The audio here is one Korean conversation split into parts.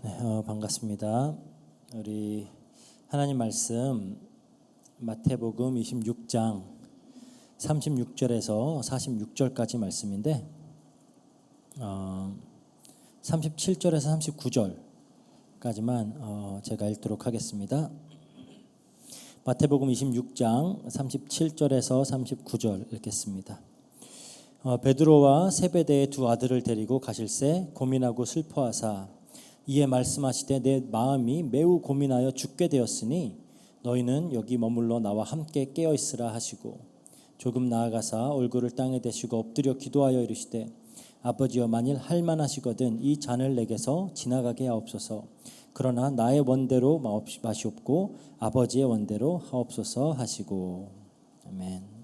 네, 반갑습니다. 우리 하나님 말씀 마태복음 26장 36절에서 46절까지 말씀인데 37절에서 39절까지만 제가 읽도록 하겠습니다. 마태복음 26장 37절에서 39절 읽겠습니다. 베드로와 세베대의 두 아들을 데리고 가실새 고민하고 슬퍼하사 이에 말씀하시되 내 마음이 매우 고민하여 죽게 되었으니 너희는 여기 머물러 나와 함께 깨어 있으라 하시고 조금 나아가사 얼굴을 땅에 대시고 엎드려 기도하여 이르시되 아버지여 만일 할만하시거든 이 잔을 내게서 지나가게 하옵소서. 그러나 나의 원대로 마시옵고 아버지의 원대로 하옵소서 하시고. 아멘.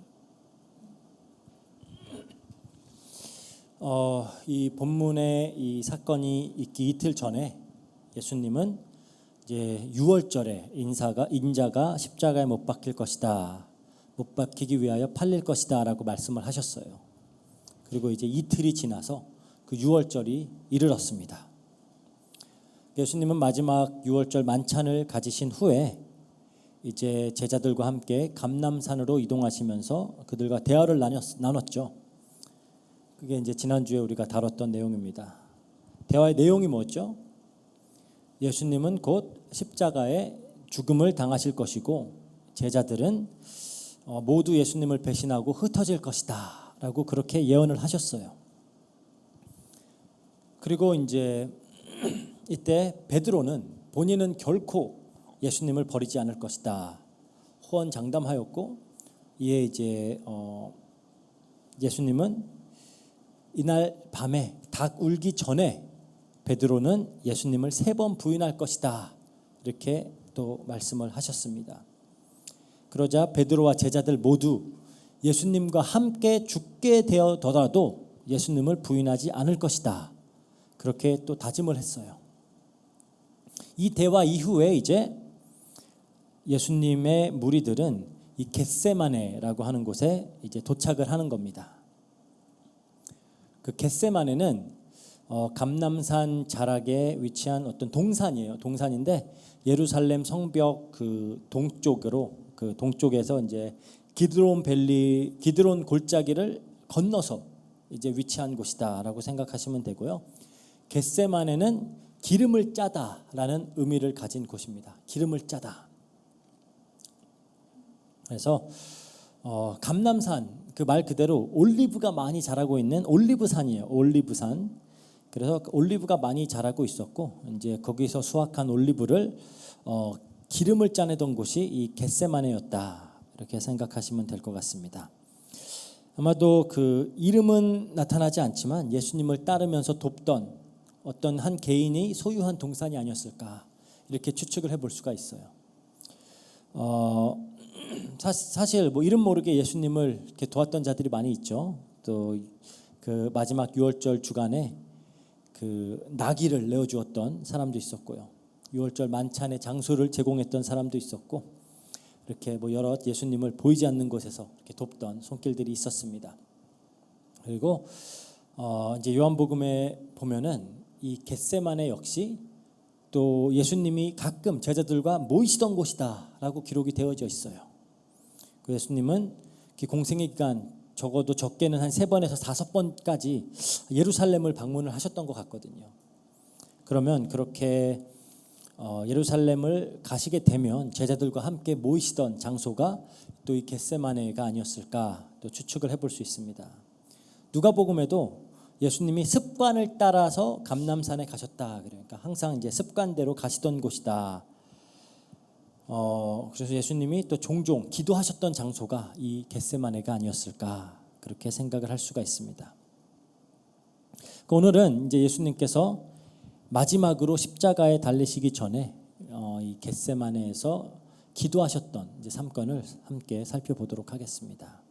이 본문의 이 사건이 있기 이틀 전에 예수님은 이제 유월절에 인자가 십자가에 못 박힐 것이다, 못 박히기 위하여 팔릴 것이다라고 말씀을 하셨어요. 그리고 이제 이틀이 지나서 그 유월절이 이르렀습니다. 예수님은 마지막 유월절 만찬을 가지신 후에 이제 제자들과 함께 감람산으로 이동하시면서 그들과 대화를 나눴죠. 그게 이제 지난주에 우리가 다뤘던 내용입니다. 대화의 내용이 뭐였죠? 예수님은 곧 십자가에 죽음을 당하실 것이고 제자들은 모두 예수님을 배신하고 흩어질 것이다 라고 그렇게 예언을 하셨어요. 그리고 이제 이때 베드로는 본인은 결코 예수님을 버리지 않을 것이다 호언장담하였고, 이에 이제 예수님은 이날 밤에 닭 울기 전에 베드로는 예수님을 3번 부인할 것이다 이렇게 또 말씀을 하셨습니다. 그러자 베드로와 제자들 모두 예수님과 함께 죽게 되어더라도 예수님을 부인하지 않을 것이다 그렇게 또 다짐을 했어요. 이 대화 이후에 이제 예수님의 무리들은 이 겟세마네라고 하는 곳에 이제 도착을 하는 겁니다. 그 겟세마네는 감람산 자락에 위치한 어떤 동산이에요. 동산인데 예루살렘 성벽 그 동쪽에서 이제 기드론 골짜기를 건너서 이제 위치한 곳이다라고 생각하시면 되고요. 겟세마네는 기름을 짜다라는 의미를 가진 곳입니다. 기름을 짜다. 그래서 감람산 그 말 그대로 올리브가 많이 자라고 있는 올리브산이에요. 올리브산. 그래서 올리브가 많이 자라고 있었고 이제 거기서 수확한 올리브를 기름을 짜내던 곳이 이 겟세마네였다 이렇게 생각하시면 될 것 같습니다. 아마도 그 이름은 나타나지 않지만 예수님을 따르면서 돕던 어떤 한 개인이 소유한 동산이 아니었을까 이렇게 추측을 해볼 수가 있어요. 사실 뭐 이름 모르게 예수님을 이렇게 도왔던 자들이 많이 있죠. 또 그 마지막 유월절 주간에 그 나귀를 내어주었던 사람도 있었고요. 유월절 만찬의 장소를 제공했던 사람도 있었고, 이렇게 뭐 여러 예수님을 보이지 않는 곳에서 이렇게 돕던 손길들이 있었습니다. 그리고 이제 요한복음에 보면은 이 겟세마네 역시 또 예수님이 가끔 제자들과 모이시던 곳이다라고 기록이 되어져 있어요. 그 예수님은 공생의 기간 적어도 적게는 한 3번에서 5번까지 예루살렘을 방문을 하셨던 것 같거든요. 그러면 그렇게 예루살렘을 가시게 되면 제자들과 함께 모이시던 장소가 또 이 겟세마네가 아니었을까 또 추측을 해볼 수 있습니다. 누가복음에도 예수님이 습관을 따라서 감람산에 가셨다. 그러니까 항상 이제 습관대로 가시던 곳이다. 그래서 예수님이 또 종종 기도하셨던 장소가 이 겟세마네가 아니었을까 그렇게 생각을 할 수가 있습니다. 오늘은 이제 예수님께서 마지막으로 십자가에 달리시기 전에 이 겟세마네에서 기도하셨던 이제 3건을 함께 살펴보도록 하겠습니다.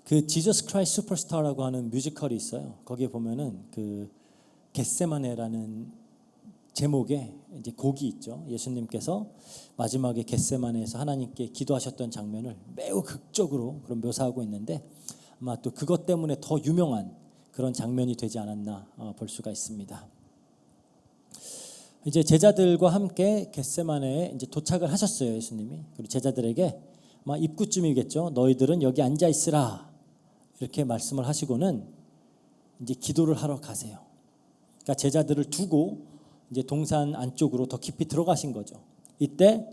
그 지저스 크라이스트 슈퍼스타라고 하는 뮤지컬이 있어요. 거기에 보면은 그 겟세마네라는 제목의 이제 곡이 있죠. 예수님께서 마지막에 겟세마네에서 하나님께 기도하셨던 장면을 매우 극적으로 그런 묘사하고 있는데 아마 또 그것 때문에 더 유명한 그런 장면이 되지 않았나 볼 수가 있습니다. 이제 제자들과 함께 겟세마네에 이제 도착을 하셨어요, 예수님이. 그리고 제자들에게 아마 입구쯤이겠죠. 너희들은 여기 앉아 있으라. 이렇게 말씀을 하시고는 이제 기도를 하러 가세요. 그러니까 제자들을 두고 이제 동산 안쪽으로 더 깊이 들어가신 거죠. 이때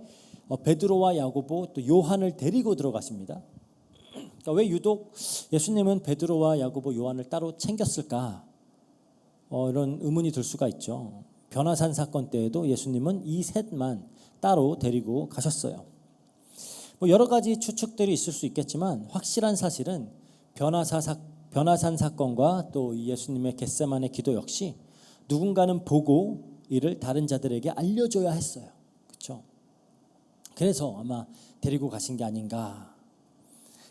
베드로와 야고보 또 요한을 데리고 들어가십니다. 그러니까 왜 유독 예수님은 베드로와 야고보 요한을 따로 챙겼을까? 이런 의문이 들 수가 있죠. 변화산 사건 때에도 예수님은 이 셋만 따로 데리고 가셨어요. 뭐 여러 가지 추측들이 있을 수 있겠지만 확실한 사실은 변화산 사건과 또 예수님의 겟세마네 기도 역시 누군가는 보고 이를 다른 자들에게 알려줘야 했어요. 그렇죠? 그래서 아마 데리고 가신 게 아닌가.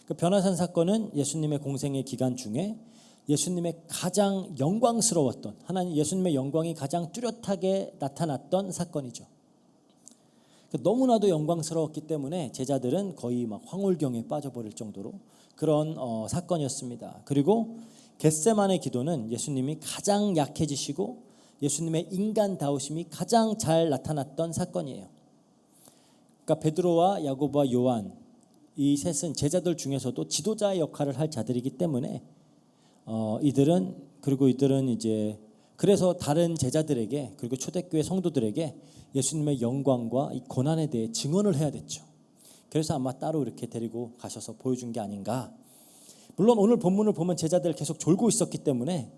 그 변화산 사건은 예수님의 공생의 기간 중에 예수님의 가장 영광스러웠던, 하나님 예수님의 영광이 가장 뚜렷하게 나타났던 사건이죠. 너무나도 영광스러웠기 때문에 제자들은 거의 막 황홀경에 빠져버릴 정도로 그런 사건이었습니다. 그리고 겟세마네 기도는 예수님이 가장 약해지시고 예수님의 인간다우심이 가장 잘 나타났던 사건이에요. 그러니까 베드로와 야고보와 요한 이 셋은 제자들 중에서도 지도자의 역할을 할 자들이기 때문에 이들은 이제 그래서 다른 제자들에게 그리고 초대교회 성도들에게 예수님의 영광과 이 고난에 대해 증언을 해야 됐죠. 그래서 아마 따로 이렇게 데리고 가셔서 보여준 게 아닌가. 물론 오늘 본문을 보면 제자들 계속 졸고 있었기 때문에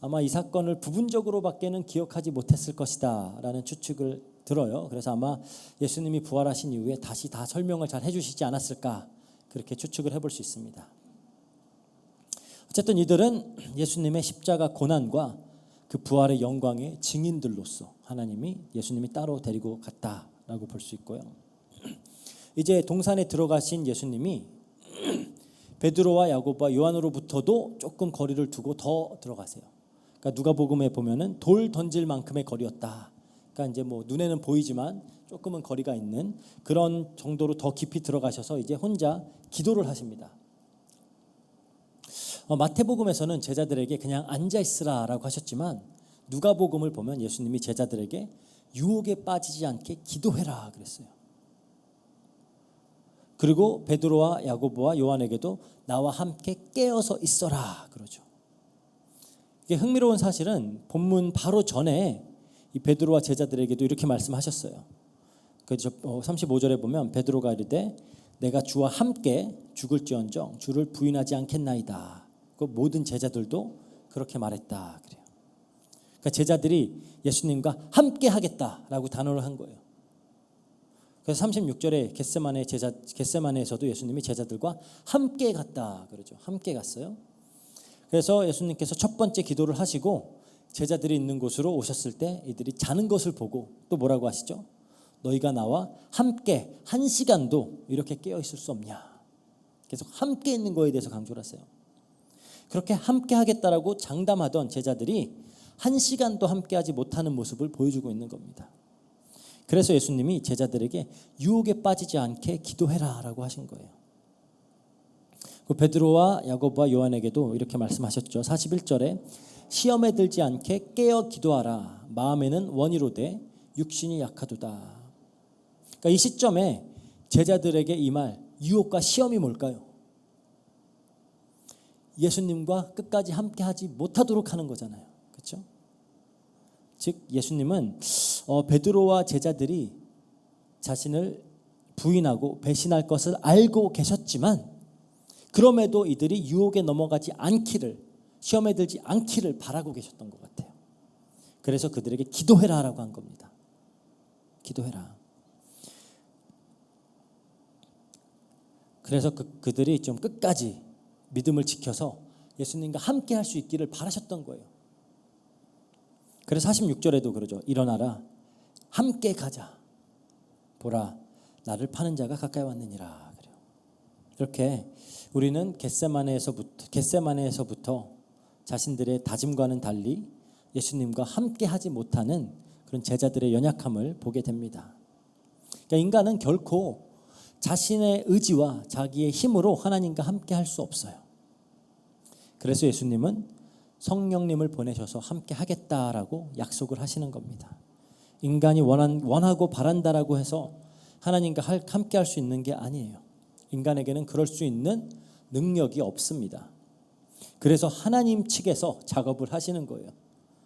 아마 이 사건을 부분적으로밖에는 기억하지 못했을 것이다 라는 추측을 들어요. 그래서 아마 예수님이 부활하신 이후에 다시 다 설명을 잘 해주시지 않았을까 그렇게 추측을 해볼 수 있습니다. 어쨌든 이들은 예수님의 십자가 고난과 그 부활의 영광의 증인들로서 하나님이 예수님이 따로 데리고 갔다라고 볼 수 있고요. 이제 동산에 들어가신 예수님이 베드로와 야고보와 요한으로부터도 조금 거리를 두고 더 들어가세요. 그러니까 누가복음에 보면은 돌 던질 만큼의 거리였다. 그러니까 이제 뭐 눈에는 보이지만 조금은 거리가 있는 그런 정도로 더 깊이 들어가셔서 이제 혼자 기도를 하십니다. 마태복음에서는 제자들에게 그냥 앉아 있으라라고 하셨지만 누가복음을 보면 예수님이 제자들에게 유혹에 빠지지 않게 기도해라 그랬어요. 그리고 베드로와 야고보와 요한에게도 나와 함께 깨어서 있어라 그러죠. 이게 흥미로운 사실은 본문 바로 전에 이 베드로와 제자들에게도 이렇게 말씀하셨어요. 그래서 35절에 보면 베드로가 이르되 내가 주와 함께 죽을지언정 주를 부인하지 않겠나이다. 그 모든 제자들도 그렇게 말했다 그래요. 그러니까 제자들이 예수님과 함께 하겠다라고 단언을 한 거예요. 그래서 36절에 겟세마네에서도 예수님이 제자들과 함께 갔다 그러죠. 함께 갔어요. 그래서 예수님께서 첫 번째 기도를 하시고 제자들이 있는 곳으로 오셨을 때 이들이 자는 것을 보고 또 뭐라고 하시죠? 너희가 나와 함께 한 시간도 이렇게 깨어 있을 수 없냐. 계속 함께 있는 거에 대해서 강조를 하세요. 그렇게 함께 하겠다라고 장담하던 제자들이 한 시간도 함께하지 못하는 모습을 보여주고 있는 겁니다. 그래서 예수님이 제자들에게 유혹에 빠지지 않게 기도해라라고 하신 거예요. 그 베드로와 야고보와 요한에게도 이렇게 말씀하셨죠. 41절에 시험에 들지 않게 깨어 기도하라. 마음에는 원이로되 육신이 약하도다. 그러니까 이 시점에 제자들에게 이 말 유혹과 시험이 뭘까요? 예수님과 끝까지 함께하지 못하도록 하는 거잖아요. 그렇죠? 즉 예수님은 베드로와 제자들이 자신을 부인하고 배신할 것을 알고 계셨지만 그럼에도 이들이 유혹에 넘어가지 않기를 시험에 들지 않기를 바라고 계셨던 것 같아요. 그래서 그들에게 기도해라라고 한 겁니다. 기도해라. 그래서 그들이 좀 끝까지 믿음을 지켜서 예수님과 함께 할 수 있기를 바라셨던 거예요. 그래서 46절에도 그러죠. 일어나라 함께 가자. 보라 나를 파는 자가 가까이 왔느니라. 그래요. 이렇게 우리는 겟세마네에서부터 자신들의 다짐과는 달리 예수님과 함께 하지 못하는 그런 제자들의 연약함을 보게 됩니다. 그러니까 인간은 결코 자신의 의지와 자기의 힘으로 하나님과 함께 할 수 없어요. 그래서 예수님은 성령님을 보내셔서 함께 하겠다라고 약속을 하시는 겁니다. 인간이 원하고 바란다라고 해서 하나님과 함께 할 수 있는 게 아니에요. 인간에게는 그럴 수 있는 능력이 없습니다. 그래서 하나님 측에서 작업을 하시는 거예요.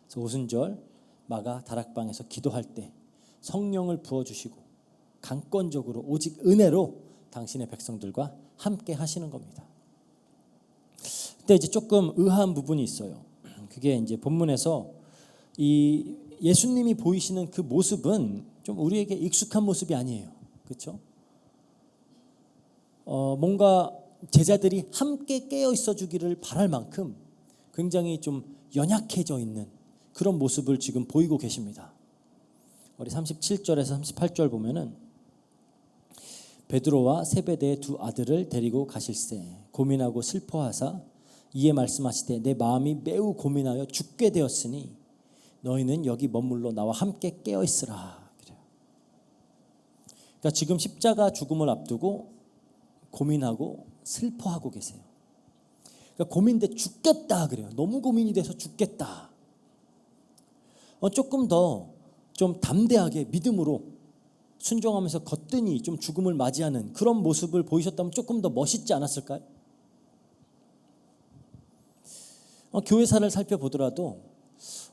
그래서 오순절 마가 다락방에서 기도할 때 성령을 부어주시고 강권적으로 오직 은혜로 당신의 백성들과 함께 하시는 겁니다. 근데 이제 조금 의아한 부분이 있어요. 그게 이제 본문에서 이 예수님이 보이시는 그 모습은 좀 우리에게 익숙한 모습이 아니에요. 그렇죠? 뭔가 제자들이 함께 깨어 있어 주기를 바랄 만큼 굉장히 좀 연약해져 있는 그런 모습을 지금 보이고 계십니다. 우리 37절에서 38절 보면은 베드로와 세베대의 두 아들을 데리고 가실새 고민하고 슬퍼하사 이에 말씀하시되 내 마음이 매우 고민하여 죽게 되었으니 너희는 여기 머물러 나와 함께 깨어 있으라. 그래요. 그러니까 지금 십자가 죽음을 앞두고 고민하고 슬퍼하고 계세요. 그러니까 고민돼 죽겠다 그래요. 너무 고민이 돼서 죽겠다. 조금 더 좀 담대하게 믿음으로 순종하면서 거뜬히 좀 죽음을 맞이하는 그런 모습을 보이셨다면 조금 더 멋있지 않았을까요? 교회사를 살펴보더라도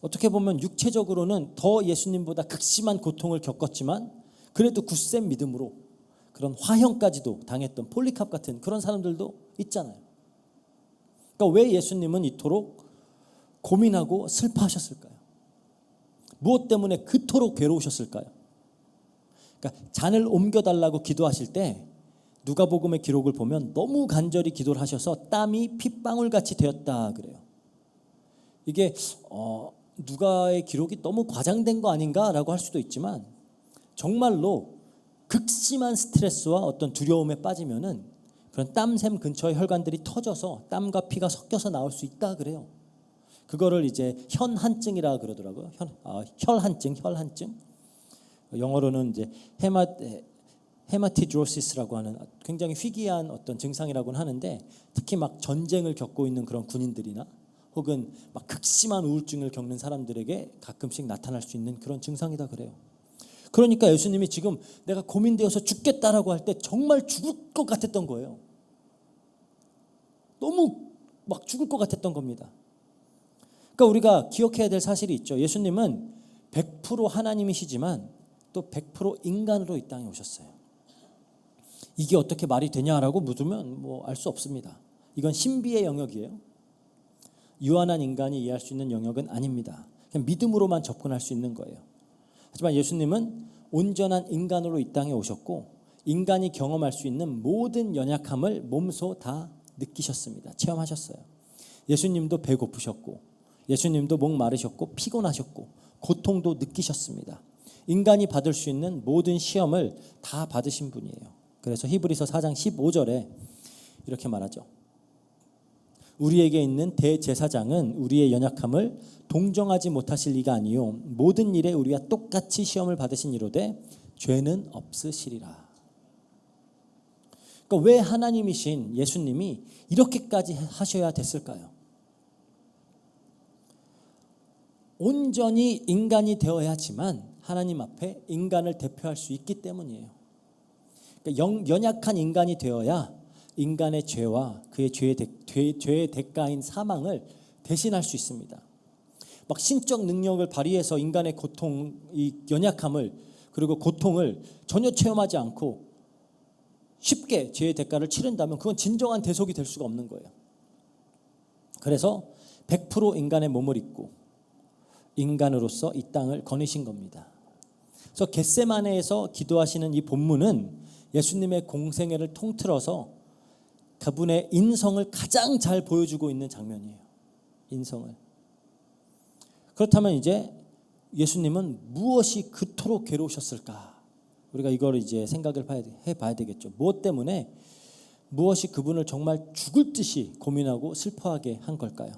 어떻게 보면 육체적으로는 더 예수님보다 극심한 고통을 겪었지만 그래도 굳센 믿음으로 그런 화형까지도 당했던 폴리캅 같은 그런 사람들도 있잖아요. 그러니까 왜 예수님은 이토록 고민하고 슬퍼하셨을까요? 무엇 때문에 그토록 괴로우셨을까요? 그러니까 잔을 옮겨달라고 기도하실 때 누가복음의 기록을 보면 너무 간절히 기도를 하셔서 땀이 핏방울같이 되었다 그래요. 이게 누가의 기록이 너무 과장된 거 아닌가라고 할 수도 있지만 정말로 극심한 스트레스와 어떤 두려움에 빠지면은 그런 땀샘 근처의 혈관들이 터져서 땀과 피가 섞여서 나올 수 있다 그래요. 그거를 이제 현한증이라 그러더라고요. 혈한증. 영어로는 이제 헤마티드로시스라고 하는 굉장히 희귀한 어떤 증상이라고는 하는데 특히 막 전쟁을 겪고 있는 그런 군인들이나 혹은 막 극심한 우울증을 겪는 사람들에게 가끔씩 나타날 수 있는 그런 증상이다 그래요. 그러니까 예수님이 지금 내가 고민되어서 죽겠다라고 할 때 정말 죽을 것 같았던 거예요. 너무 막 죽을 것 같았던 겁니다. 그러니까 우리가 기억해야 될 사실이 있죠. 예수님은 100% 하나님이시지만 또 100% 인간으로 이 땅에 오셨어요. 이게 어떻게 말이 되냐라고 묻으면 뭐 알 수 없습니다. 이건 신비의 영역이에요. 유한한 인간이 이해할 수 있는 영역은 아닙니다. 그냥 믿음으로만 접근할 수 있는 거예요. 하지만 예수님은 온전한 인간으로 이 땅에 오셨고 인간이 경험할 수 있는 모든 연약함을 몸소 다 느끼셨습니다. 체험하셨어요. 예수님도 배고프셨고 예수님도 목마르셨고 피곤하셨고 고통도 느끼셨습니다. 인간이 받을 수 있는 모든 시험을 다 받으신 분이에요. 그래서 히브리서 4장 15절에 이렇게 말하죠. 우리에게 있는 대제사장은 우리의 연약함을 동정하지 못하실 리가 아니요 모든 일에 우리와 똑같이 시험을 받으신 이로되 죄는 없으시리라. 그러니까 왜 하나님이신 예수님이 이렇게까지 하셔야 됐을까요? 온전히 인간이 되어야지만 하나님 앞에 인간을 대표할 수 있기 때문이에요. 그러니까 연약한 인간이 되어야 인간의 죄와 그의 죄의 대가인 사망을 대신할 수 있습니다. 막 신적 능력을 발휘해서 인간의 고통, 이 연약함을 그리고 고통을 전혀 체험하지 않고 쉽게 죄의 대가를 치른다면 그건 진정한 대속이 될 수가 없는 거예요. 그래서 100% 인간의 몸을 입고 인간으로서 이 땅을 거니신 겁니다. 그래서 겟세마네에서 기도하시는 이 본문은 예수님의 공생애를 통틀어서 그분의 인성을 가장 잘 보여주고 있는 장면이에요. 인성을. 그렇다면 이제 예수님은 무엇이 그토록 괴로우셨을까? 우리가 이걸 이제 생각을 해봐야 되겠죠. 무엇 때문에 무엇이 그분을 정말 죽을 듯이 고민하고 슬퍼하게 한 걸까요?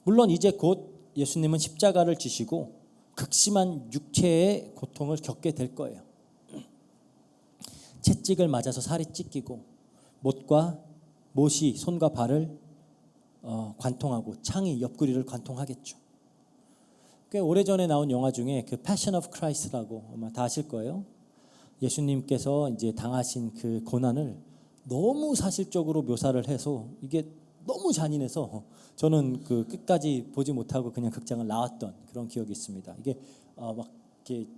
물론 이제 곧 예수님은 십자가를 지시고 극심한 육체의 고통을 겪게 될 거예요. 채찍을 맞아서 살이 찢기고 못이 손과 발을 관통하고 창이 옆구리를 관통하겠죠. 꽤 오래전에 나온 영화 중에 그 Passion of Christ라고 아마 다 아실 거예요. 예수님께서 이제 당하신 그 고난을 너무 사실적으로 묘사를 해서 이게 너무 잔인해서 저는 그 끝까지 보지 못하고 그냥 극장을 나왔던 그런 기억이 있습니다. 이게 막 이렇게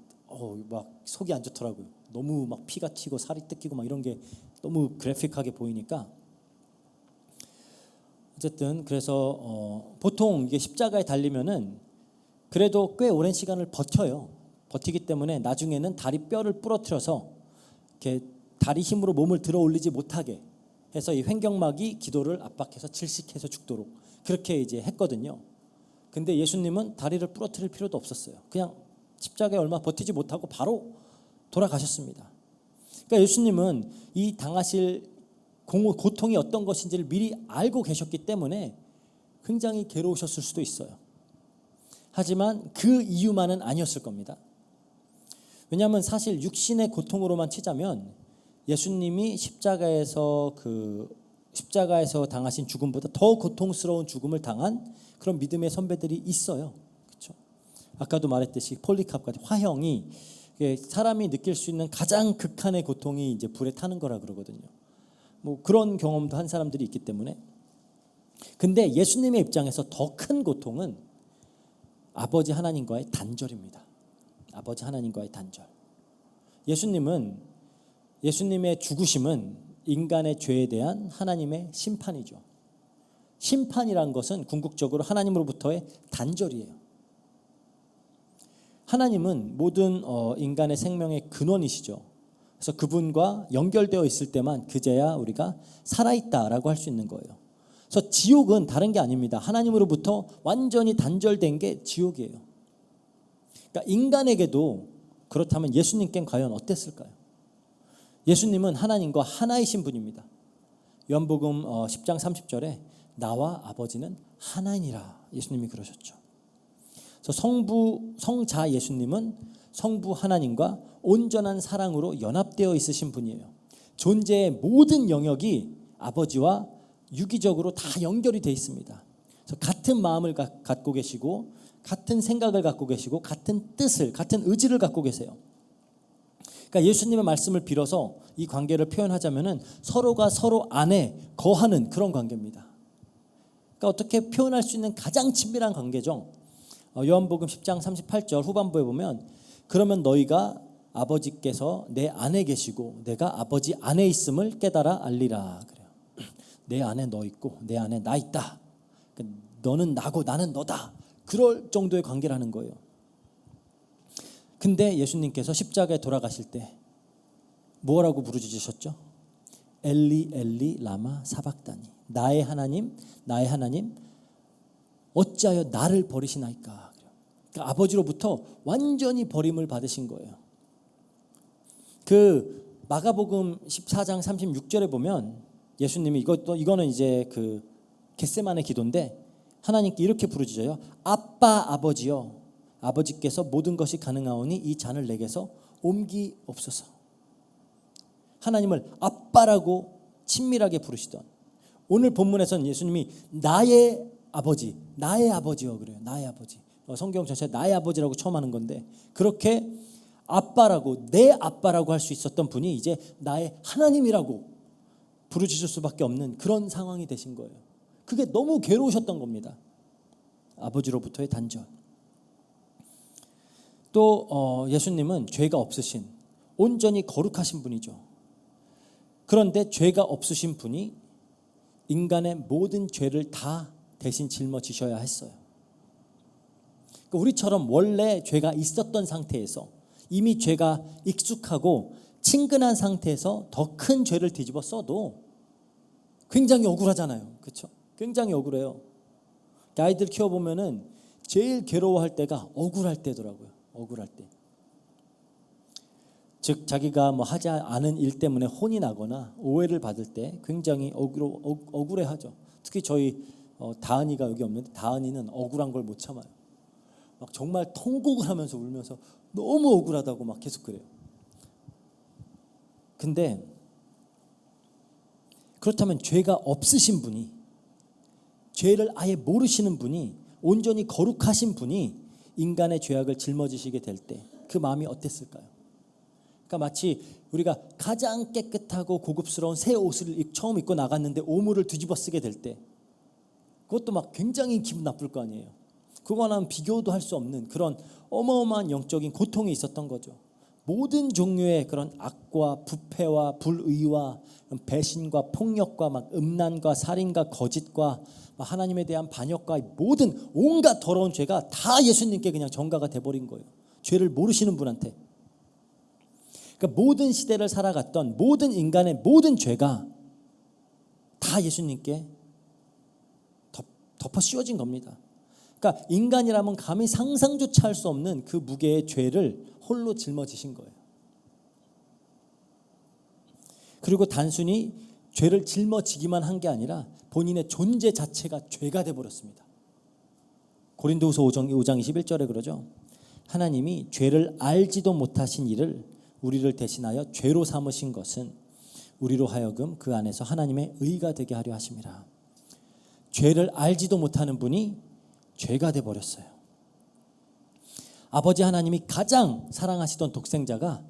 막 속이 안 좋더라고요. 너무 막 피가 튀고 살이 뜯기고 막 이런 게 너무 그래픽하게 보이니까. 어쨌든 그래서 보통 이게 십자가에 달리면은 그래도 꽤 오랜 시간을 버텨요. 버티기 때문에 나중에는 다리 뼈를 부러뜨려서 이렇게 다리 힘으로 몸을 들어 올리지 못하게 해서 이 횡격막이 기도를 압박해서 질식해서 죽도록 그렇게 이제 했거든요. 근데 예수님은 다리를 부러뜨릴 필요도 없었어요. 그냥 십자가에 얼마 버티지 못하고 바로 돌아가셨습니다. 그러니까 예수님은 이 당하실 고통이 어떤 것인지를 미리 알고 계셨기 때문에 굉장히 괴로우셨을 수도 있어요. 하지만 그 이유만은 아니었을 겁니다. 왜냐하면 사실 육신의 고통으로만 치자면 예수님이 십자가에서 당하신 죽음보다 더 고통스러운 죽음을 당한 그런 믿음의 선배들이 있어요. 그렇죠? 아까도 말했듯이 폴리캅까지 화형이 사람이 느낄 수 있는 가장 극한의 고통이 이제 불에 타는 거라 그러거든요. 뭐 그런 경험도 한 사람들이 있기 때문에. 근데 예수님의 입장에서 더 큰 고통은 아버지 하나님과의 단절입니다. 아버지 하나님과의 단절. 예수님의 죽으심은 인간의 죄에 대한 하나님의 심판이죠. 심판이란 것은 궁극적으로 하나님으로부터의 단절이에요. 하나님은 모든 인간의 생명의 근원이시죠. 그래서 그분과 연결되어 있을 때만 그제야 우리가 살아있다라고 할 수 있는 거예요. 그래서 지옥은 다른 게 아닙니다. 하나님으로부터 완전히 단절된 게 지옥이에요. 그러니까 인간에게도 그렇다면 예수님께는 과연 어땠을까요? 예수님은 하나님과 하나이신 분입니다. 요한복음 10장 30절에 나와 아버지는 하나이니라 예수님이 그러셨죠. 그래서 성자 예수님은 성부 하나님과 온전한 사랑으로 연합되어 있으신 분이에요. 존재의 모든 영역이 아버지와 유기적으로 다 연결이 되어 있습니다. 그래서 같은 마음을 갖고 계시고 같은 생각을 갖고 계시고 같은 뜻을 같은 의지를 갖고 계세요. 그러니까 예수님의 말씀을 빌어서 이 관계를 표현하자면은 서로가 서로 안에 거하는 그런 관계입니다. 그러니까 어떻게 표현할 수 있는 가장 친밀한 관계죠. 요한복음 10장 38절 후반부에 보면 그러면 너희가 아버지께서 내 안에 계시고 내가 아버지 안에 있음을 깨달아 알리라 그래요. 내 안에 너 있고 내 안에 나 있다. 너는 나고 나는 너다. 그럴 정도의 관계라는 거예요. 근데 예수님께서 십자가에 돌아가실 때 뭐라고 부르짖으셨죠? 엘리 엘리 라마 사박다니. 나의 하나님 어찌하여 나를 버리시나이까. 그러니까 아버지로부터 완전히 버림을 받으신 거예요. 그 마가복음 14장 36절에 보면 예수님이 이거는 이제 그 겟세마네 기도인데 하나님께 이렇게 부르짖어요. 아빠 아버지여 아버지께서 모든 것이 가능하오니 이 잔을 내게서 옮기옵소서. 하나님을 아빠라고 친밀하게 부르시던 오늘 본문에서는 예수님이 나의 아버지요 그래요. 나의 아버지. 성경 전체에 나의 아버지라고 처음 하는 건데 그렇게 아빠라고 내 아빠라고 할 수 있었던 분이 이제 나의 하나님이라고 부르짖을 수밖에 없는 그런 상황이 되신 거예요. 그게 너무 괴로우셨던 겁니다. 아버지로부터의 단절. 또 예수님은 죄가 없으신 온전히 거룩하신 분이죠. 그런데 죄가 없으신 분이 인간의 모든 죄를 다 대신 짊어지셔야 했어요. 그러니까 우리처럼 원래 죄가 있었던 상태에서 이미 죄가 익숙하고 친근한 상태에서 더 큰 죄를 뒤집어 써도 굉장히 억울하잖아요. 그렇죠? 굉장히 억울해요. 아이들 키워보면은 제일 괴로워할 때가 억울할 때더라고요. 억울할 때. 즉 자기가 뭐 하지 않은 일 때문에 혼이 나거나 오해를 받을 때 굉장히 억울해하죠. 특히 저희 다은이가 여기 없는데 다은이는 억울한 걸 못 참아요. 막 정말 통곡을 하면서 울면서 너무 억울하다고 막 계속 그래요. 근데 그렇다면 죄가 없으신 분이 죄를 아예 모르시는 분이 온전히 거룩하신 분이 인간의 죄악을 짊어지시게 될 때 그 마음이 어땠을까요? 그러니까 마치 우리가 가장 깨끗하고 고급스러운 새 옷을 처음 입고 나갔는데 오물을 뒤집어 쓰게 될 때 그것도 막 굉장히 기분 나쁠 거 아니에요. 그거와는 비교도 할 수 없는 그런 어마어마한 영적인 고통이 있었던 거죠. 모든 종류의 그런 악과 부패와 불의와 배신과 폭력과 막 음란과 살인과 거짓과 하나님에 대한 반역과 모든 온갖 더러운 죄가 다 예수님께 그냥 전가가 돼버린 거예요. 죄를 모르시는 분한테. 그러니까 모든 시대를 살아갔던 모든 인간의 모든 죄가 다 예수님께 덮어 씌워진 겁니다. 그러니까 인간이라면 감히 상상조차 할 수 없는 그 무게의 죄를 홀로 짊어지신 거예요. 그리고 단순히 죄를 짊어지기만 한 게 아니라 본인의 존재 자체가 죄가 돼버렸습니다. 고린도후서 5장 21절에 그러죠. 하나님이 죄를 알지도 못하신 이를 우리를 대신하여 죄로 삼으신 것은 우리로 하여금 그 안에서 하나님의 의가 되게 하려 하심이라. 죄를 알지도 못하는 분이 죄가 돼버렸어요. 아버지 하나님이 가장 사랑하시던 독생자가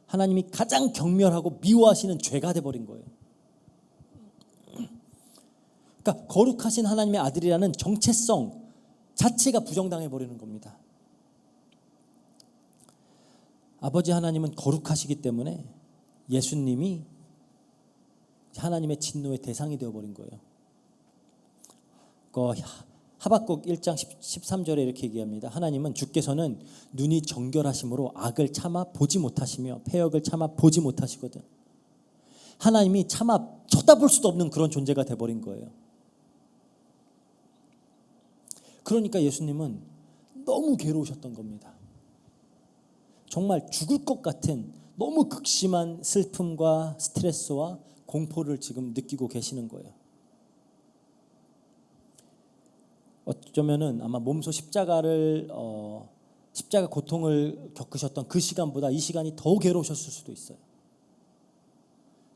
하나님이 가장 경멸하고 미워하시는 죄가 돼버린 거예요. 그러니까 거룩하신 하나님의 아들이라는 정체성 자체가 부정당해버리는 겁니다. 아버지 하나님은 거룩하시기 때문에 예수님이 하나님의 진노의 대상이 되어버린 거예요. 하박국 1장 13절에 이렇게 얘기합니다. 하나님은 주께서는 눈이 정결하심으로 악을 참아 보지 못하시며 패역을 참아 보지 못하시거든. 하나님이 참아 쳐다볼 수도 없는 그런 존재가 돼버린 거예요. 그러니까 예수님은 너무 괴로우셨던 겁니다. 정말 죽을 것 같은 너무 극심한 슬픔과 스트레스와 공포를 지금 느끼고 계시는 거예요. 어쩌면은 아마 몸소 십자가 고통을 겪으셨던 그 시간보다 이 시간이 더 괴로우셨을 수도 있어요.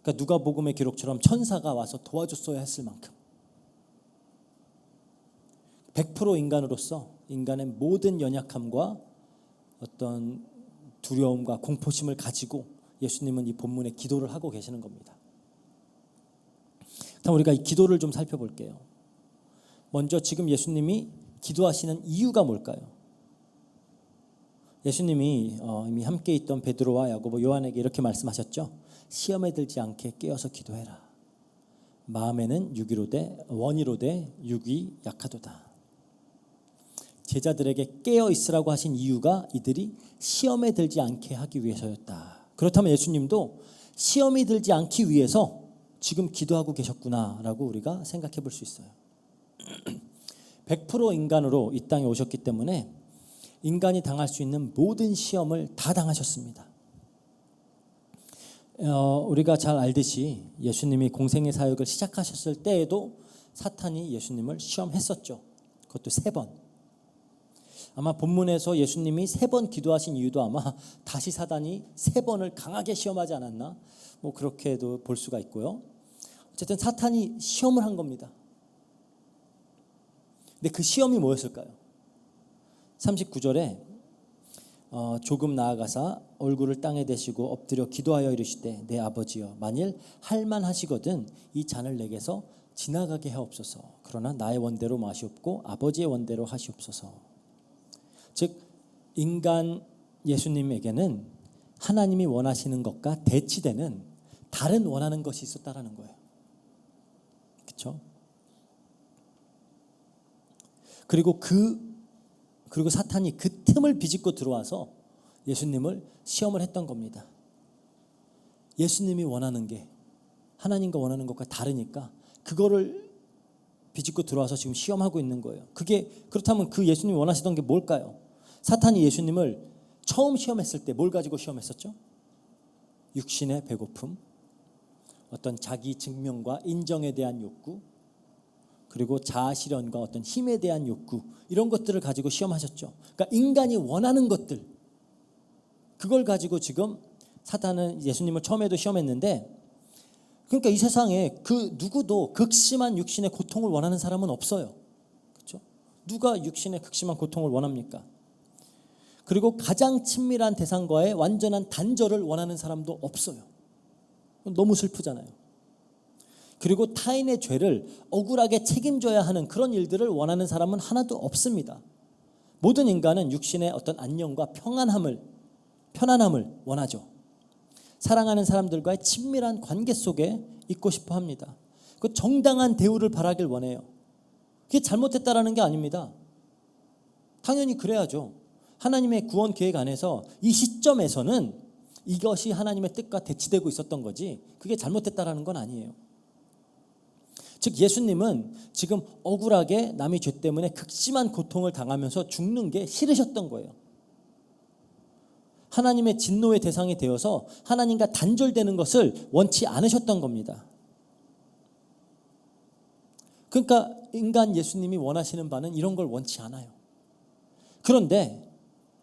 그러니까 누가복음의 기록처럼 천사가 와서 도와줬어야 했을 만큼 100% 인간으로서 인간의 모든 연약함과 어떤 두려움과 공포심을 가지고 예수님은 이 본문에 기도를 하고 계시는 겁니다. 그럼 우리가 이 기도를 좀 살펴볼게요. 먼저 지금 예수님이 기도하시는 이유가 뭘까요? 예수님이 이미 함께 있던 베드로와 야고보, 요한에게 이렇게 말씀하셨죠. 시험에 들지 않게 깨어서 기도해라. 마음에는 원이로되 육이 약하도다. 제자들에게 깨어 있으라고 하신 이유가 이들이 시험에 들지 않게 하기 위해서였다. 그렇다면 예수님도 시험이 들지 않기 위해서 지금 기도하고 계셨구나라고 우리가 생각해 볼 수 있어요. 100% 인간으로 이 땅에 오셨기 때문에 인간이 당할 수 있는 모든 시험을 다 당하셨습니다. 우리가 잘 알듯이 예수님이 공생의 사역을 시작하셨을 때에도 사탄이 예수님을 시험했었죠. 그것도 3번. 아마 본문에서 예수님이 3번 기도하신 이유도 아마 다시 사단이 3번을 강하게 시험하지 않았나? 뭐 그렇게도 볼 수가 있고요. 어쨌든 사탄이 시험을 한 겁니다. 근데 그 시험이 뭐였을까요? 39절에 조금 나아가사 얼굴을 땅에 대시고 엎드려 기도하여 이르시되 내 아버지여 만일 할만하시거든 이 잔을 내게서 지나가게 하옵소서. 그러나 나의 원대로 마시옵고 아버지의 원대로 하시옵소서. 즉 인간 예수님에게는 하나님이 원하시는 것과 대치되는 다른 원하는 것이 있었다라는 거예요. 그렇죠? 그리고 사탄이 그 틈을 비집고 들어와서 예수님을 시험을 했던 겁니다. 예수님이 원하는 게 하나님과 원하는 것과 다르니까 그거를 비집고 들어와서 지금 시험하고 있는 거예요. 그렇다면 그 예수님이 원하시던 게 뭘까요? 사탄이 예수님을 처음 시험했을 때 뭘 가지고 시험했었죠? 육신의 배고픔, 어떤 자기 증명과 인정에 대한 욕구, 그리고 자아 실현과 어떤 힘에 대한 욕구, 이런 것들을 가지고 시험하셨죠. 그러니까 인간이 원하는 것들, 그걸 가지고 지금 사탄은 예수님을 처음에도 시험했는데, 그러니까 이 세상에 그 누구도 극심한 육신의 고통을 원하는 사람은 없어요. 그렇죠? 누가 육신의 극심한 고통을 원합니까? 그리고 가장 친밀한 대상과의 완전한 단절을 원하는 사람도 없어요. 너무 슬프잖아요. 그리고 타인의 죄를 억울하게 책임져야 하는 그런 일들을 원하는 사람은 하나도 없습니다. 모든 인간은 육신의 어떤 안녕과 편안함을 원하죠. 사랑하는 사람들과의 친밀한 관계 속에 있고 싶어 합니다. 그 정당한 대우를 바라길 원해요. 그게 잘못됐다라는 게 아닙니다. 당연히 그래야죠. 하나님의 구원 계획 안에서 이 시점에서는 이것이 하나님의 뜻과 대치되고 있었던 거지 그게 잘못됐다라는 건 아니에요. 즉 예수님은 지금 억울하게 남의 죄 때문에 극심한 고통을 당하면서 죽는 게 싫으셨던 거예요. 하나님의 진노의 대상이 되어서 하나님과 단절되는 것을 원치 않으셨던 겁니다. 그러니까 인간 예수님이 원하시는 바는 이런 걸 원치 않아요. 그런데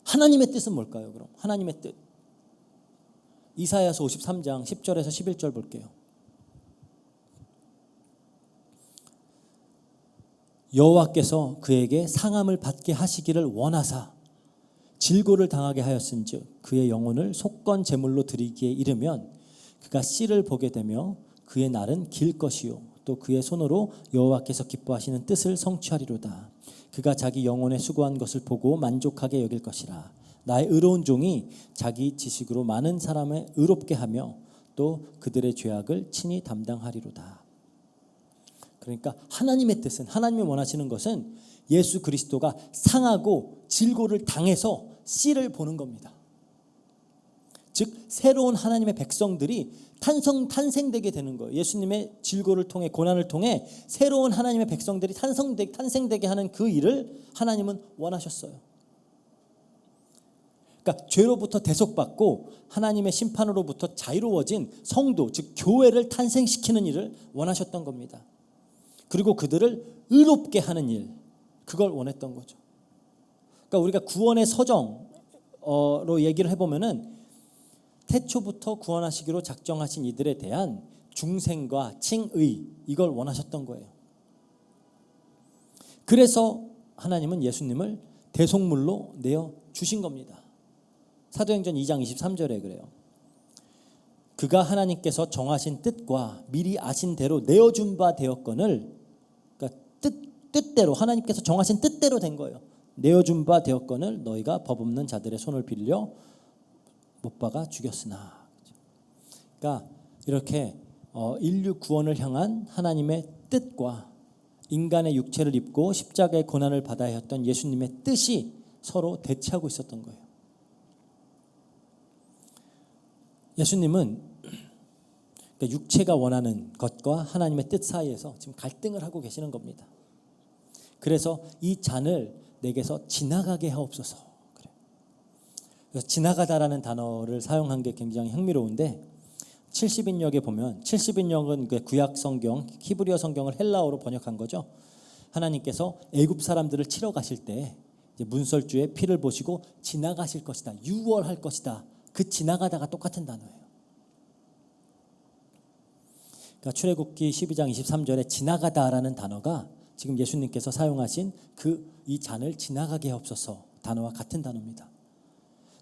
하나님의 뜻은 뭘까요? 그럼 하나님의 뜻 이사야서 53장 10절에서 11절 볼게요. 여호와께서 그에게 상함을 받게 하시기를 원하사 질고를 당하게 하였은즉 그의 영혼을 속건 제물로 드리기에 이르면 그가 씨를 보게 되며 그의 날은 길 것이요 또 그의 손으로 여호와께서 기뻐하시는 뜻을 성취하리로다. 그가 자기 영혼에 수고한 것을 보고 만족하게 여길 것이라. 나의 의로운 종이 자기 지식으로 많은 사람을 의롭게 하며 또 그들의 죄악을 친히 담당하리로다. 그러니까 하나님의 뜻은 하나님이 원하시는 것은 예수 그리스도가 상하고 질고를 당해서 씨를 보는 겁니다. 즉 새로운 하나님의 백성들이 탄생되게 되는 거예요. 예수님의 질고를 통해 고난을 통해 새로운 하나님의 백성들이 탄생되게 하는 그 일을 하나님은 원하셨어요. 그러니까 죄로부터 대속받고 하나님의 심판으로부터 자유로워진 성도 즉 교회를 탄생시키는 일을 원하셨던 겁니다. 그리고 그들을 의롭게 하는 일 그걸 원했던 거죠. 그러니까 우리가 구원의 서정로 얘기를 해보면은 태초부터 구원하시기로 작정하신 이들에 대한 중생과 칭의 이걸 원하셨던 거예요. 그래서 하나님은 예수님을 대속물로 내어 주신 겁니다. 사도행전 2장 23절에 그래요. 그가 하나님께서 정하신 뜻과 미리 아신 대로 내어준 바 되었거늘 그러니까 뜻대로 하나님께서 정하신 뜻대로 된 거예요. 내어준 바 되었거늘 너희가 법 없는 자들의 손을 빌려 못 박아 죽였으나. 그러니까 이렇게 인류 구원을 향한 하나님의 뜻과 인간의 육체를 입고 십자가의 고난을 받아야 했던 예수님의 뜻이 서로 대치하고 있었던 거예요. 예수님은 그러니까 육체가 원하는 것과 하나님의 뜻 사이에서 지금 갈등을 하고 계시는 겁니다. 그래서 이 잔을 내게서 지나가게 하옵소서. 그래서 지나가다라는 단어를 사용한 게 굉장히 흥미로운데 70인역에 보면 70인역은 구약 성경 히브리어 성경을 헬라어로 번역한 거죠. 하나님께서 애굽 사람들을 치러 가실 때 이제 문설주의 피를 보시고 지나가실 것이다. 유월할 것이다. 그 지나가다가 똑같은 단어예요. 그러니까 출애굽기 12장 23절에 지나가다라는 단어가 지금 예수님께서 사용하신 이 잔을 지나가게 하옵소서 단어와 같은 단어입니다.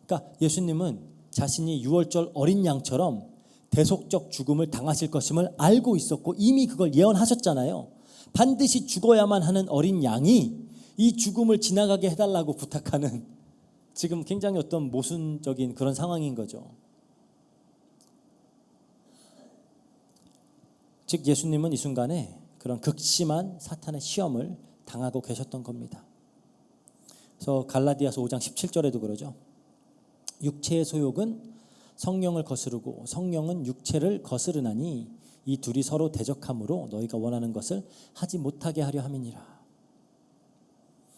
그러니까 예수님은 자신이 유월절 어린 양처럼 대속적 죽음을 당하실 것임을 알고 있었고 이미 그걸 예언하셨잖아요. 반드시 죽어야만 하는 어린 양이 이 죽음을 지나가게 해달라고 부탁하는 지금 굉장히 어떤 모순적인 그런 상황인 거죠. 즉 예수님은 이 순간에 그런 극심한 사탄의 시험을 당하고 계셨던 겁니다. 그래서 갈라디아서 5장 17절에도 그러죠. 육체의 소욕은 성령을 거스르고 성령은 육체를 거스르나니 이 둘이 서로 대적함으로 너희가 원하는 것을 하지 못하게 하려 함이니라.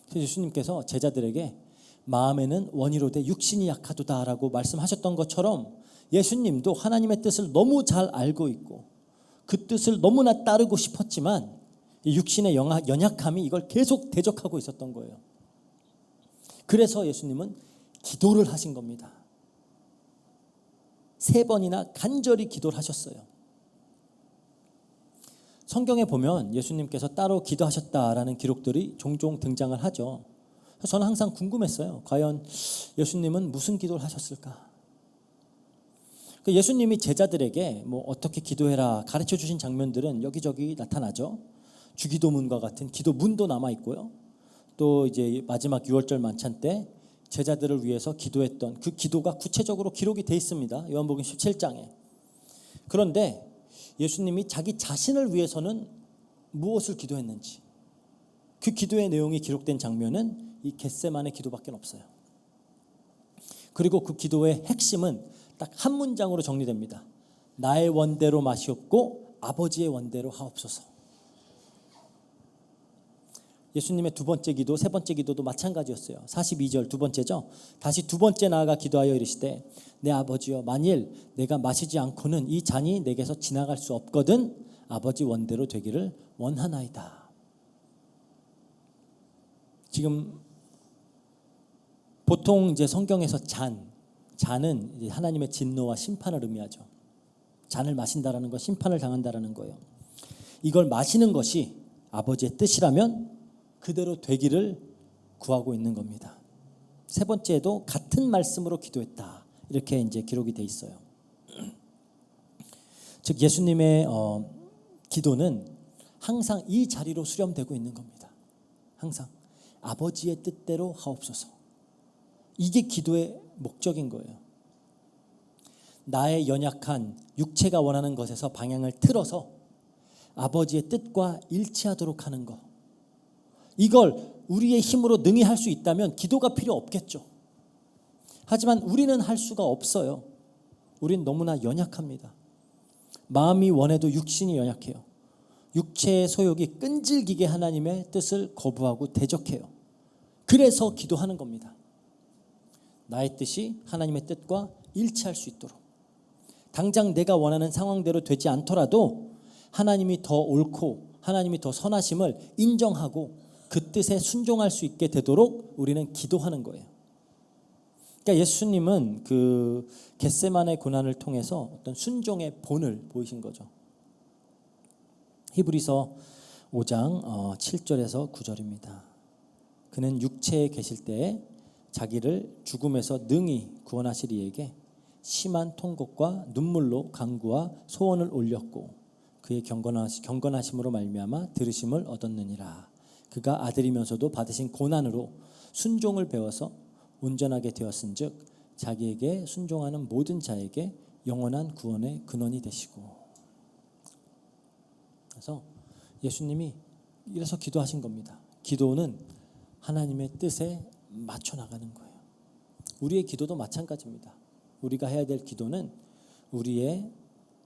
그래서 예수님께서 제자들에게 마음에는 원이로되 육신이 약하도다라고 말씀하셨던 것처럼 예수님도 하나님의 뜻을 너무 잘 알고 있고 그 뜻을 너무나 따르고 싶었지만 이 육신의 연약함이 이걸 계속 대적하고 있었던 거예요. 그래서 예수님은 기도를 하신 겁니다. 3번이나 간절히 기도를 하셨어요. 성경에 보면 예수님께서 따로 기도하셨다라는 기록들이 종종 등장을 하죠. 저는 항상 궁금했어요. 과연 예수님은 무슨 기도를 하셨을까? 예수님이 제자들에게 뭐 어떻게 기도해라 가르쳐 주신 장면들은 여기저기 나타나죠. 주기도문과 같은 기도문도 남아 있고요. 또 이제 마지막 유월절 만찬 때 제자들을 위해서 기도했던 그 기도가 구체적으로 기록이 돼 있습니다. 요한복음 17장에. 그런데 예수님이 자기 자신을 위해서는 무엇을 기도했는지, 그 기도의 내용이 기록된 장면은 이 겟세마네 기도밖에 없어요. 그리고 그 기도의 핵심은 딱 한 문장으로 정리됩니다. 나의 원대로 마시옵고 아버지의 원대로 하옵소서. 예수님의 두 번째 기도, 세 번째 기도도 마찬가지였어요. 42절 두 번째죠. 다시 두 번째 나아가 기도하여 이르시되 내 아버지여, 만일 내가 마시지 않고는 이 잔이 내게서 지나갈 수 없거든 아버지 원대로 되기를 원하나이다. 지금 보통 이제 성경에서 잔은 이제 하나님의 진노와 심판을 의미하죠. 잔을 마신다라는 거, 심판을 당한다라는 거예요. 이걸 마시는 것이 아버지의 뜻이라면 그대로 되기를 구하고 있는 겁니다. 세 번째도 같은 말씀으로 기도했다. 이렇게 이제 기록이 돼 있어요. 즉 예수님의 기도는 항상 이 자리로 수렴되고 있는 겁니다. 항상 아버지의 뜻대로 하옵소서. 이게 기도의 목적인 거예요. 나의 연약한 육체가 원하는 것에서 방향을 틀어서 아버지의 뜻과 일치하도록 하는 것. 이걸 우리의 힘으로 능히 할 수 있다면 기도가 필요 없겠죠. 하지만 우리는 할 수가 없어요. 우린 너무나 연약합니다. 마음이 원해도 육신이 연약해요. 육체의 소욕이 끈질기게 하나님의 뜻을 거부하고 대적해요. 그래서 기도하는 겁니다. 나의 뜻이 하나님의 뜻과 일치할 수 있도록. 당장 내가 원하는 상황대로 되지 않더라도 하나님이 더 옳고 하나님이 더 선하심을 인정하고 그 뜻에 순종할 수 있게 되도록 우리는 기도하는 거예요. 그러니까 예수님은 그 겟세마네 고난을 통해서 어떤 순종의 본을 보이신 거죠. 히브리서 5장 7절에서 9절입니다. 그는 육체에 계실 때에 자기를 죽음에서 능히 구원하실 이에게 심한 통곡과 눈물로 간구와 소원을 올렸고 그의 경건하심으로 말미암아 들으심을 얻었느니라. 그가 아들이면서도 받으신 고난으로 순종을 배워서 온전하게 되었은즉 자기에게 순종하는 모든 자에게 영원한 구원의 근원이 되시고. 그래서 예수님이 이래서 기도하신 겁니다. 기도는 하나님의 뜻에 맞춰 나가는 거예요. 우리의 기도도 마찬가지입니다. 우리가 해야 될 기도는 우리의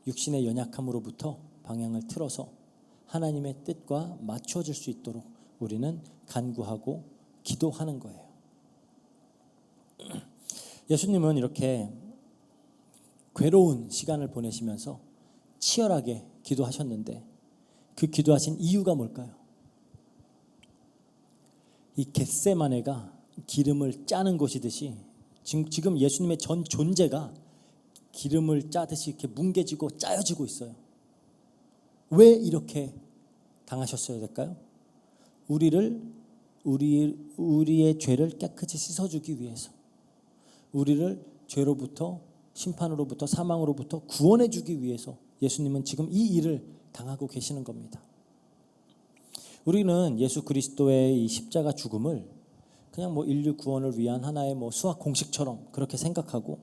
육신의 연약함으로부터 방향을 틀어서 하나님의 뜻과 맞춰질 수 있도록 우리는 간구하고 기도하는 거예요. 예수님은 이렇게 괴로운 시간을 보내시면서 치열하게 기도하셨는데 그 기도하신 이유가 뭘까요? 이 겟세마네가 기름을 짜는 곳이듯이 지금 예수님의 전 존재가 기름을 짜듯이 이렇게 뭉개지고 짜여지고 있어요. 왜 이렇게 당하셨어야 될까요? 우리의 죄를 깨끗이 씻어주기 위해서, 우리를 죄로부터, 심판으로부터, 사망으로부터 구원해주기 위해서 예수님은 지금 이 일을 당하고 계시는 겁니다. 우리는 예수 그리스도의 이 십자가 죽음을 그냥 뭐 인류 구원을 위한 하나의 뭐 수학 공식처럼 그렇게 생각하고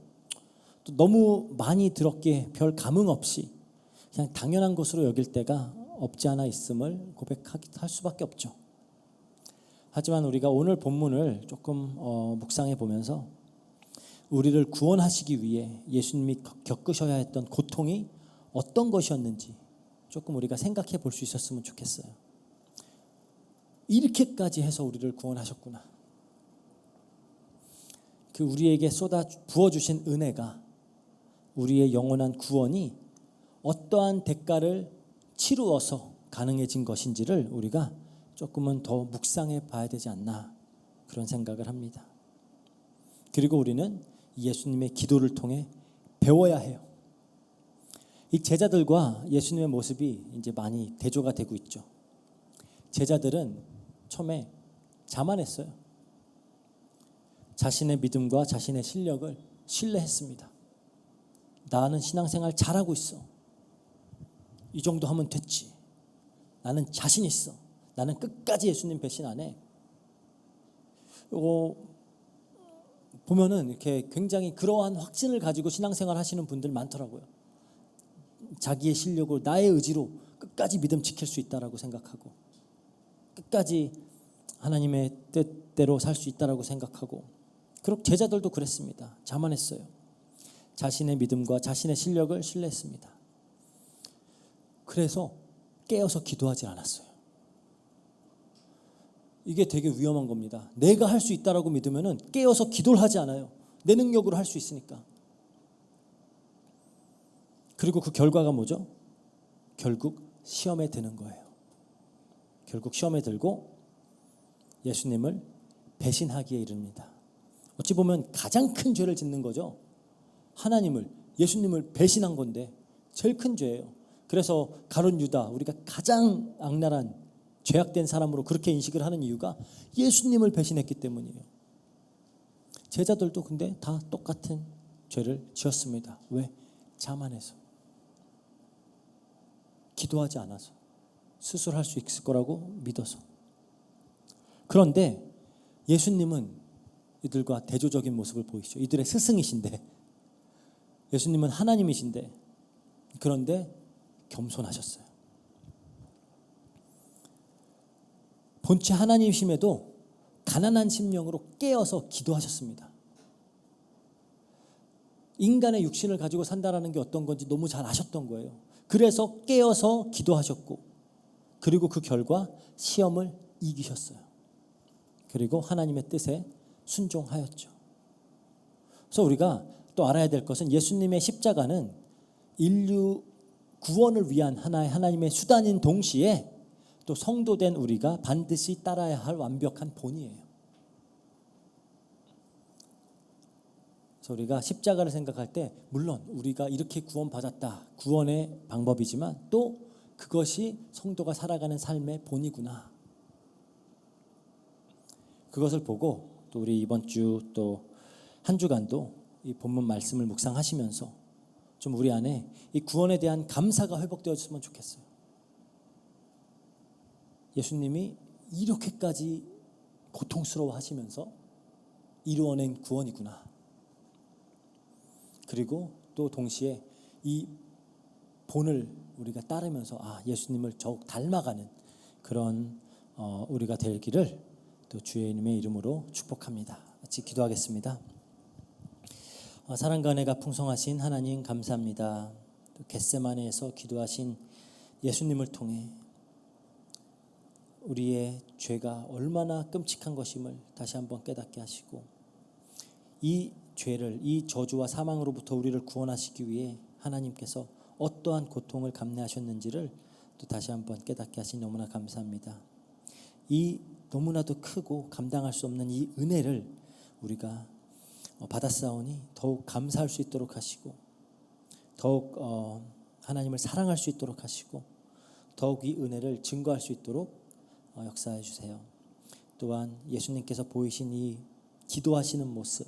또 너무 많이 들었기에 별 감흥 없이 그냥 당연한 것으로 여길 때가 없지 않아 있음을 고백할 수밖에 없죠. 하지만 우리가 오늘 본문을 조금 묵상해 보면서 우리를 구원하시기 위해 예수님이 겪으셔야 했던 고통이 어떤 것이었는지 조금 우리가 생각해 볼 수 있었으면 좋겠어요. 이렇게까지 해서 우리를 구원하셨구나. 그 우리에게 쏟아 부어주신 은혜가, 우리의 영원한 구원이 어떠한 대가를 치루어서 가능해진 것인지를 우리가 조금은 더 묵상해 봐야 되지 않나, 그런 생각을 합니다. 그리고 우리는 예수님의 기도를 통해 배워야 해요. 이 제자들과 예수님의 모습이 이제 많이 대조가 되고 있죠. 제자들은 처음에 자만했어요. 자신의 믿음과 자신의 실력을 신뢰했습니다. 나는 신앙생활 잘하고 있어. 이 정도 하면 됐지. 나는 자신 있어. 나는 끝까지 예수님 배신 안 해. 보면은 이렇게 굉장히 그러한 확신을 가지고 신앙생활 하시는 분들 많더라고요. 자기의 실력으로, 나의 의지로 끝까지 믿음 지킬 수 있다라고 생각하고, 끝까지 하나님의 뜻대로 살 수 있다라고 생각하고, 그리고 제자들도 그랬습니다. 자만했어요. 자신의 믿음과 자신의 실력을 신뢰했습니다. 그래서 깨어서 기도하지 않았어요. 이게 되게 위험한 겁니다. 내가 할 수 있다라고 믿으면은 깨어서 기도를 하지 않아요. 내 능력으로 할 수 있으니까. 그리고 그 결과가 뭐죠? 결국 시험에 드는 거예요. 결국 시험에 들고 예수님을 배신하기에 이릅니다. 어찌 보면 가장 큰 죄를 짓는 거죠. 하나님을, 예수님을 배신한 건데 제일 큰 죄예요. 그래서 가룟 유다, 우리가 가장 악랄한 죄악된 사람으로 그렇게 인식을 하는 이유가 예수님을 배신했기 때문이에요. 제자들도 근데 다 똑같은 죄를 지었습니다. 왜? 자만해서, 기도하지 않아서, 스스로 할 수 있을 거라고 믿어서. 그런데 예수님은 이들과 대조적인 모습을 보이시죠. 이들의 스승이신데, 예수님은 하나님이신데, 그런데 겸손하셨어요. 본체 하나님이심에도 가난한 심령으로 깨어서 기도하셨습니다. 인간의 육신을 가지고 산다라는 게 어떤 건지 너무 잘 아셨던 거예요. 그래서 깨어서 기도하셨고, 그리고 그 결과 시험을 이기셨어요. 그리고 하나님의 뜻에 순종하였죠. 그래서 우리가 또 알아야 될 것은 예수님의 십자가는 인류 구원을 위한 하나님의 수단인 동시에 또 성도된 우리가 반드시 따라야 할 완벽한 본이에요. 그래서 우리가 십자가를 생각할 때 물론 우리가 이렇게 구원받았다, 구원의 방법이지만 또 그것이 성도가 살아가는 삶의 본이구나. 그것을 보고 또 우리 이번 주 또 한 주간도 이 본문 말씀을 묵상하시면서 좀 우리 안에 이 구원에 대한 감사가 회복되었으면 좋겠어요. 예수님이 이렇게까지 고통스러워 하시면서 이루어낸 구원이구나. 그리고 또 동시에 이 본을 우리가 따르면서 예수님을 더욱 닮아가는 그런 우리가 되기를 또 주의 이름의 이름으로 축복합니다. 같이 기도하겠습니다. 사랑과 은혜가 풍성하신 하나님 감사합니다. 또 겟세마네에서 기도하신 예수님을 통해 우리의 죄가 얼마나 끔찍한 것임을 다시 한번 깨닫게 하시고, 이 죄를, 이 저주와 사망으로부터 우리를 구원하시기 위해 하나님께서 어떠한 고통을 감내하셨는지를 또 다시 한번 깨닫게 하시니 너무나 감사합니다. 이 너무나도 크고 감당할 수 없는 이 은혜를 우리가 받았사오니 더욱 감사할 수 있도록 하시고, 더욱 하나님을 사랑할 수 있도록 하시고, 더욱 이 은혜를 증거할 수 있도록 역사해 주세요. 또한 예수님께서 보이신 이 기도하시는 모습,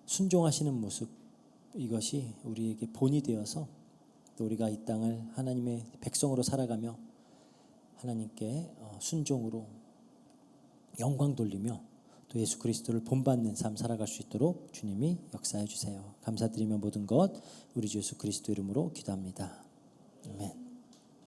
순종하시는 모습, 이것이 우리에게 본이 되어서 또 우리가 이 땅을 하나님의 백성으로 살아가며 하나님께 순종으로 영광 돌리며 또 예수 그리스도를 본받는 삶 살아갈 수 있도록 주님이 역사해 주세요. 감사드리며 모든 것 우리 주 예수 그리스도 이름으로 기도합니다. 아멘.